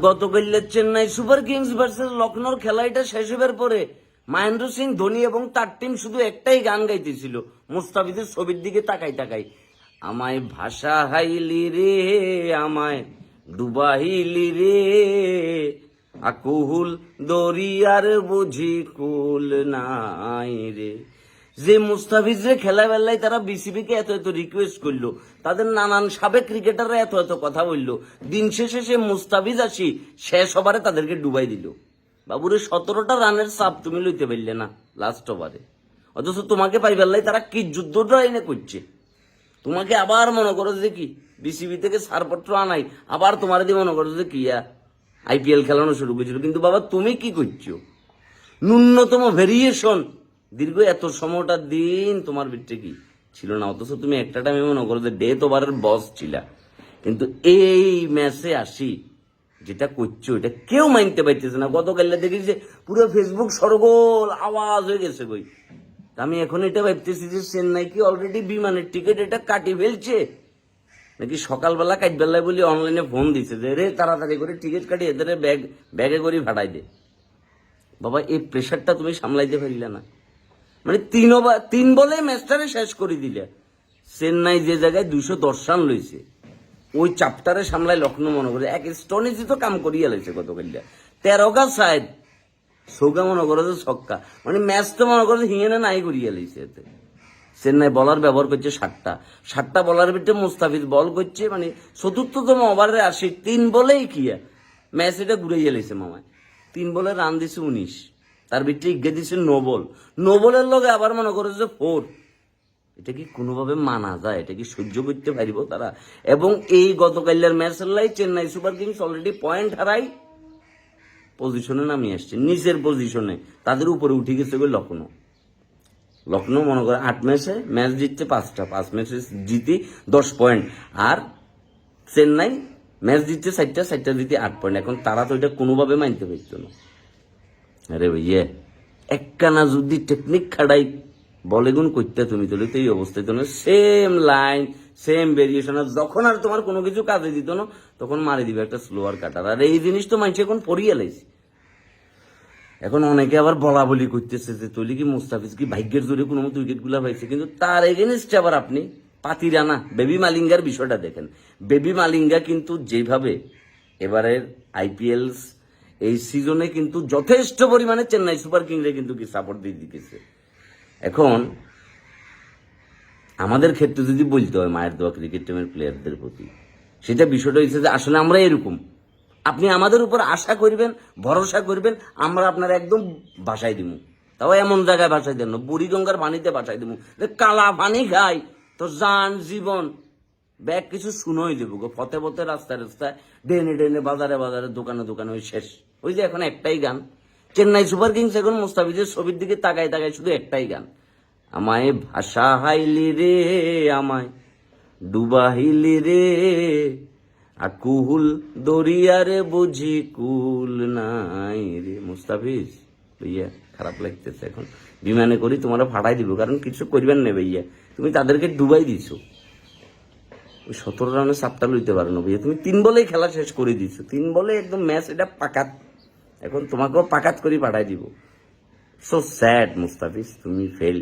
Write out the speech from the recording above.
গতকাল Chennai super Kings versus লখনৌর খেলা এটা শেষ হবার পরে মহেন্দ্র সিং ধোনি এবং তার টিম শুধু একটাই গান গাইতেছিল মুস্তাফিজের ছবির দিকে তাকাই তাকাই, আমায় ভাষা হাইলি রে, আমায় ডুবাইলি রে, আকুহুল দরিয়ার বুঝি কুল নাই রে। যে মুস্তাফিজের খেলা বেলায় তারা বিসিবিকে এত এত রিকোয়েস্ট করলো, তাদের নানান সাবেক ক্রিকেটাররা এত এত কথা বললো, দিন শেষে সে মুস্তাফিজ আসি শেষ ওভারে তাদেরকে ডুবাই দিল। বাবুরে 17টা রানের চাপ তুমি লইতে পারলে না লাস্ট ওভারে, অথচ তোমাকে পাই বেলায় তারা কি যুদ্ধটা এনে করছে। তোমাকে আবার মনে করো যে কি বিসিবি থেকে ছাড়পত্র আনাই, আবার তোমার দিয়ে মনে করো যে কি আইপিএল খেলানো শুরু করেছিল। কিন্তু বাবা তুমি কি করছো? ন্যূনতম ভেরিয়েশন দীর্ঘ এত সময়টা দিন তোমার ভিতরে কি ছিল না, অথচ তুমি একটা টাইমে মনে করো যে ডেথ ওভারের বস ছিলা। কিন্তু এই ম্যাচে আসি যেটা করছো এটা কেউ মানতে পারতেছে না। গতকাল দেখি যে পুরো ফেসবুক সরগোল আওয়াজ হয়ে গেছে কই। আমি এখন এটা ভাবতেছি যে চেন্নাই কি অলরেডি বিমানের টিকিট এটা কাটি ফেলছে, নাকি সকালবেলা কাজবেলায় বলি অনলাইনে ফোন দিছে যে রে তাড়াতাড়ি করে টিকিট কাটি এদের ব্যাগে করে ভাড়াই দে। বাবা এই প্রেশারটা তুমি সামলাইতে পারিলে না, মানে তিন বলে ম্যাচটারে শেষ করে দিলে। চেন্নাই যে জায়গায় 210 রান লইছে ওই চাপটারে সামলাই লখনৌ মনে করে এক স্টনেজি তো কাম করিয়া লাইছে গতকাল 13 সাইড সৌকা মনে করে যে ছক্কা, মানে ম্যাচ তো মনে করে হিঙেনে নাই করিয়া লাইছে। এতে চেন্নাই বলার ব্যবহার করছে 60টা বলার ভিতরে মুস্তাফিজ বল করছে, মানে চতুর্থতম ওভারে 80, 3 বলেই কি ম্যাচ এটা ঘুরাইয়া লাইছে মামায়। 3 বলে রান দিছে 19, তার ভিতরে ইগে দিছে নো বলের লগে আবার মনে করে যে 4। এটা কি কোনোভাবে মানা যায়? এটা কি সহ্য করতে পারিব তারা? এবং এই গতকালের ম্যাচের লাই চেন্নাই সুপার কিংস অলরেডি পয়েন্ট হারাই পজিশনে নামিয়ে আসছে, নিচের পজিশনে তাদের উপরে উঠে গেছে লখনৌ মনে করে 8 ম্যাচে ম্যাচ জিতছে 5টা, 5 ম্যাচে জিতি 10 পয়েন্ট, আর চেন্নাই ম্যাচ জিতছে 4টা জিতে 8 পয়েন্ট। এখন তারা তো এটা কোনোভাবে মানতে পারতো না। আরে ভাইয়া একখানা যদি টেকনিক খাড়াই বলে গুণ করতে তুমি তাহলে তো এই অবস্থায় তো সেম লাইন সেম ভেরিয়েশন, আর যখন আর তোমার কোনো কিছু কাজে দিত না তখন মারি দিবে একটা স্লোয়ার কাটার। আর এই জিনিস তো মানুষ এখন পড়িয়ে লাইছে। এখন অনেকে আবার বলা বলি করতেছে যে তৈলি কি মুস্তাফিজ কি ভাগ্যের জোরে কোনো মতো উইকেট গুলা পাইছে, কিন্তু তার এগেনস্টে আবার আপনি পাতিরানা বেবি মালিঙ্গার বিষয়টা দেখেন। বেবি মালিঙ্গা কিন্তু যেভাবে এবারের আইপিএল এই সিজনে কিন্তু যথেষ্ট পরিমাণে চেন্নাই সুপার কিংসে কিন্তু কি সাপোর্ট দিয়ে দিতেছে। এখন আমাদের ক্ষেত্রে যদি বলতে হয় মায়ের দোয়া ক্রিকেট টিমের প্লেয়ারদের প্রতি, সেটা বিষয়টা হচ্ছে যে আসলে আমরা এরকম, আপনি আমাদের উপর আশা করবেন, ভরসা করবেন, আমরা আপনার একদম বাসায় দিব, তাও এমন জায়গায় বাসায় দেন না বুড়িগঙ্গার পানিতে বাসায় দিব, কালা পানি খাই তো জান জীবন ব্যাগ কিছু শুনোই দেবো গো, পথে পথে রাস্তায় রাস্তায় ডেনে বাজারে বাজারে দোকানে দোকানে ওই শেষ। ওই যে এখন একটাই গান চেন্নাই সুপার কিংস এখন মুস্তাফিজের ছবির দিকে তাকায় তাকায় শুধু একটাই গান, আমায় ভাষা হাইলি রে, আমায় ডুবাহিলি রে, আকুহুল দরিয়ারে বুঝি কুল নাই রে। মুস্তাফিজ ভাইয়া খারাপ লাগতেছে, এখন বিমানে করি তোমরা ফাটাই দিব, কারণ কিছু করবেন না ভাইয়া, তুমি তাদেরকে ডুবাই দিছো। ওই 17 রানের চাপটা লইতে পারো না ভাইয়া, তুমি 3 বলেই খেলা শেষ করে দিছো, 3 বলে একদম ম্যাচ এটা পাকাত, এখন তোমাকেও পাকাত করে পাঠাই দিব। সো স্যাড মুস্তাফিজ, তুমি ফেল।